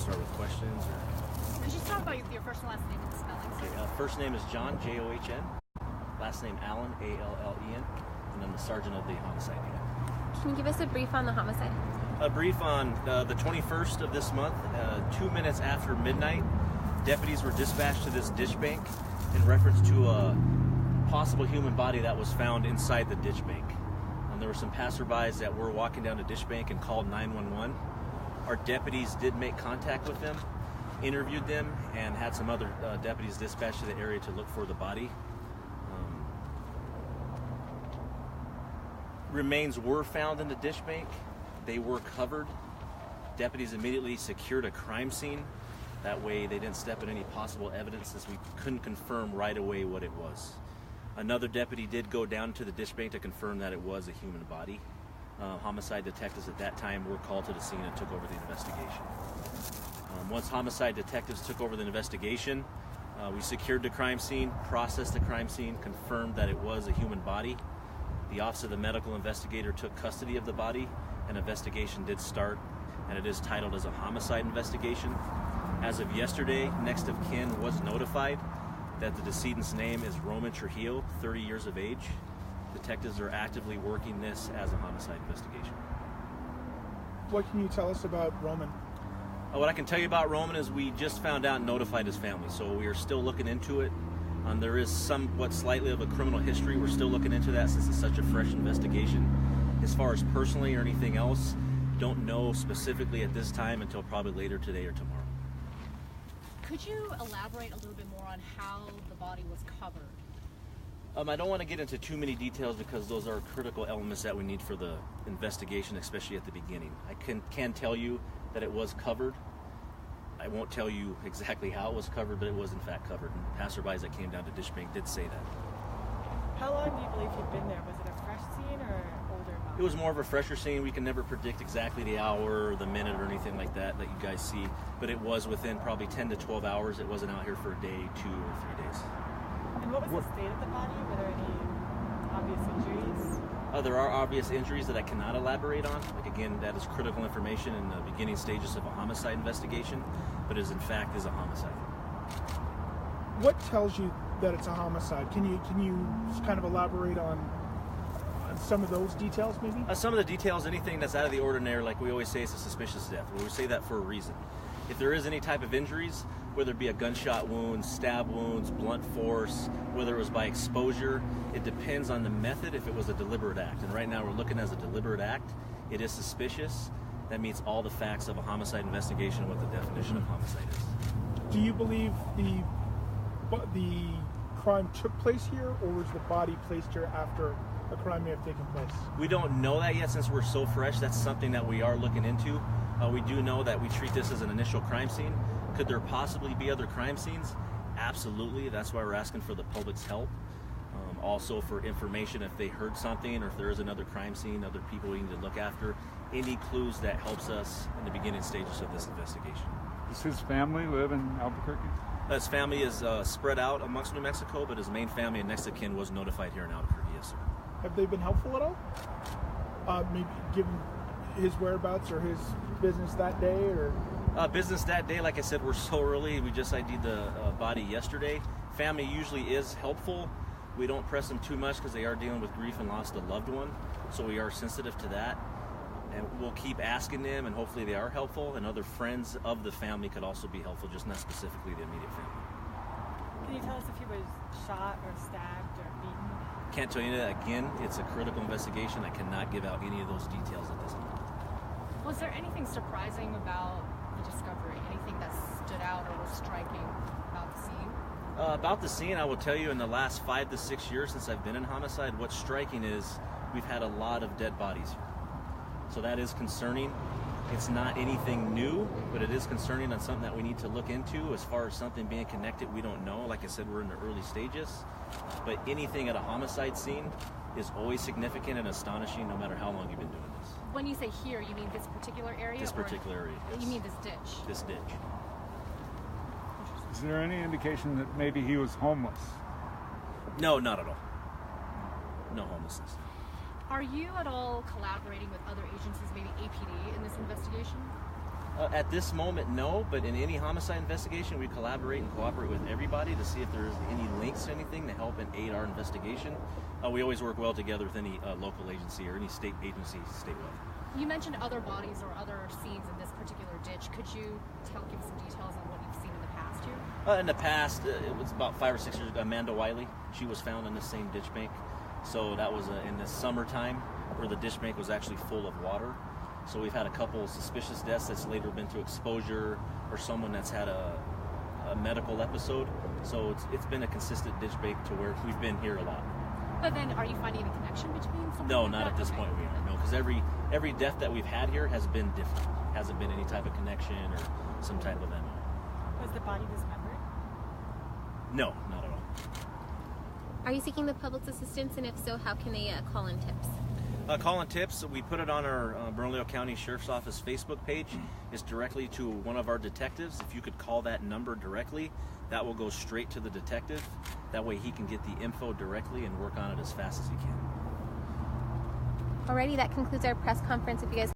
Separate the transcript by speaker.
Speaker 1: start with questions? Or...
Speaker 2: Could you talk about your first and last name and spelling?
Speaker 1: Okay, first name is John, John. Last name Allen, Allen. And I'm the sergeant of the homicide unit.
Speaker 3: Can you give us a brief on the homicide?
Speaker 1: A brief on the 21st of this month, 2 minutes after midnight, deputies were dispatched to this ditch bank in reference to a possible human body that was found inside the ditch bank. There were some passerbys that were walking down the ditch bank and called 911. Our deputies did make contact with them, interviewed them, and had some other deputies dispatched to the area to look for the body. Remains were found in the ditch bank. They were covered. Deputies immediately secured a crime scene. That way they didn't step in any possible evidence, since we couldn't confirm right away what it was. Another deputy did go down to the ditch bank to confirm that it was a human body. Homicide detectives at that time were called to the scene and took over the investigation. Once homicide detectives took over the investigation, we secured the crime scene, processed the crime scene, confirmed that it was a human body. The Office of the Medical Investigator took custody of the body. An investigation did start, and it is titled as a homicide investigation. As of yesterday, next of kin was notified that the decedent's name is Roman Trujillo, 30 years of age. Detectives are actively working this as a homicide investigation.
Speaker 4: What can you tell us about Roman?
Speaker 1: What I can tell you about Roman is we just found out and notified his family, so we are still looking into it. There is somewhat slightly of a criminal history. We're still looking into that since it's such a fresh investigation. As far as personally or anything else, don't know specifically at this time until probably later today or tomorrow.
Speaker 2: Could you elaborate a little bit more on how the body was covered?
Speaker 1: I don't want to get into too many details because those are critical elements that we need for the investigation, especially at the beginning. I can tell you that it was covered. I won't tell you exactly how it was covered, but it was in fact covered. And passerbys that came down to Ditch Bank did say that.
Speaker 5: How long do you believe he'd been there? Was it a fresh scene or older?
Speaker 1: It was more of a fresher scene. We can never predict exactly the hour or the minute or anything like that you guys see, but it was within probably 10 to 12 hours. It wasn't out here for a day, 2 or 3 days.
Speaker 5: And what was the state of the body? Were there any obvious injuries?
Speaker 1: There are obvious injuries that I cannot elaborate on. Like, again, that is critical information in the beginning stages of a homicide investigation, but it is in fact is a homicide.
Speaker 4: What tells you that it's a homicide? Can you kind of elaborate on some of those details, maybe?
Speaker 1: Some of the details, anything that's out of the ordinary, like we always say, it's a suspicious death. We say that for a reason. If there is any type of injuries, whether it be a gunshot wound, stab wounds, blunt force, whether it was by exposure, it depends on the method if it was a deliberate act. And right now we're looking as a deliberate act. It is suspicious. That meets all the facts of a homicide investigation, what the definition of homicide is.
Speaker 4: Do you believe the crime took place here, or was the body placed here after a crime may have taken place?
Speaker 1: We don't know that yet since we're so fresh. That's something that we are looking into. We do know that we treat this as an initial crime scene. Could there possibly be other crime scenes? Absolutely. That's why we're asking for the public's help. Also for information if they heard something or if there is another crime scene, other people we need to look after. Any clues that helps us in the beginning stages of this investigation.
Speaker 6: Does his family live in Albuquerque?
Speaker 1: His family is spread out amongst New Mexico, but his main family and next of kin was notified here in Albuquerque, yes, sir.
Speaker 4: Have they been helpful at all? Maybe given his whereabouts or his business that day, or?
Speaker 1: Business that day, like I said, we're so early. We just ID'd the body yesterday. Family usually is helpful. We don't press them too much because they are dealing with grief and loss of a loved one, so we are sensitive to that. And we'll keep asking them, and hopefully they are helpful, and other friends of the family could also be helpful, just not specifically the immediate family.
Speaker 5: Can you tell us if he was shot or stabbed or beaten?
Speaker 1: Can't tell you that. Again, it's a critical investigation. I cannot give out any of those details at this moment.
Speaker 2: Was there anything surprising about the discovery? Anything that stood out or was striking about the scene?
Speaker 1: About the scene, I will tell you in the last 5 to 6 years since I've been in homicide, what's striking is we've had a lot of dead bodies here. So that is concerning. It's not anything new, but it is concerning and something that we need to look into. As far as something being connected, we don't know. Like I said, we're in the early stages. But anything at a homicide scene is always significant and astonishing no matter how long you've been doing this.
Speaker 2: When you say here, you mean this particular area?
Speaker 1: This particular area, yes.
Speaker 2: You mean this ditch?
Speaker 1: This ditch.
Speaker 6: Is there any indication that maybe he was homeless?
Speaker 1: No, not at all. No homelessness.
Speaker 2: Are you at all collaborating with other agencies, maybe APD, in this investigation?
Speaker 1: At this moment, no, but in any homicide investigation, we collaborate and cooperate with everybody to see if there's any links to anything to help and aid our investigation. We always work well together with any local agency or any state agency statewide.
Speaker 2: You mentioned other bodies or other scenes in this particular ditch. Could you give some details on what you've seen in the past here?
Speaker 1: In the past, it was about 5 or 6 years ago, Amanda Wiley, she was found in the same ditch bank. So that was in the summertime where the ditch bank was actually full of water. So we've had a couple suspicious deaths that's later been to exposure or someone that's had a medical episode. So it's been a consistent ditch bank to where we've been here a lot.
Speaker 2: But then are you finding any connection between something
Speaker 1: No,
Speaker 2: like
Speaker 1: not
Speaker 2: that?
Speaker 1: at this
Speaker 2: Okay.
Speaker 1: point we are. No, because every death that we've had here has been different. Hasn't been any type of connection or some type of MO.
Speaker 5: Was the body dismembered?
Speaker 1: No, not at all.
Speaker 3: Are you seeking the public's assistance, and if so, how can they call in tips?
Speaker 1: Call-in tips, we put it on our Bernalillo County Sheriff's Office Facebook page. It's directly to one of our detectives. If you could call that number directly, that will go straight to the detective. That way he can get the info directly and work on it as fast as he can.
Speaker 3: Alrighty, that concludes our press conference. If you guys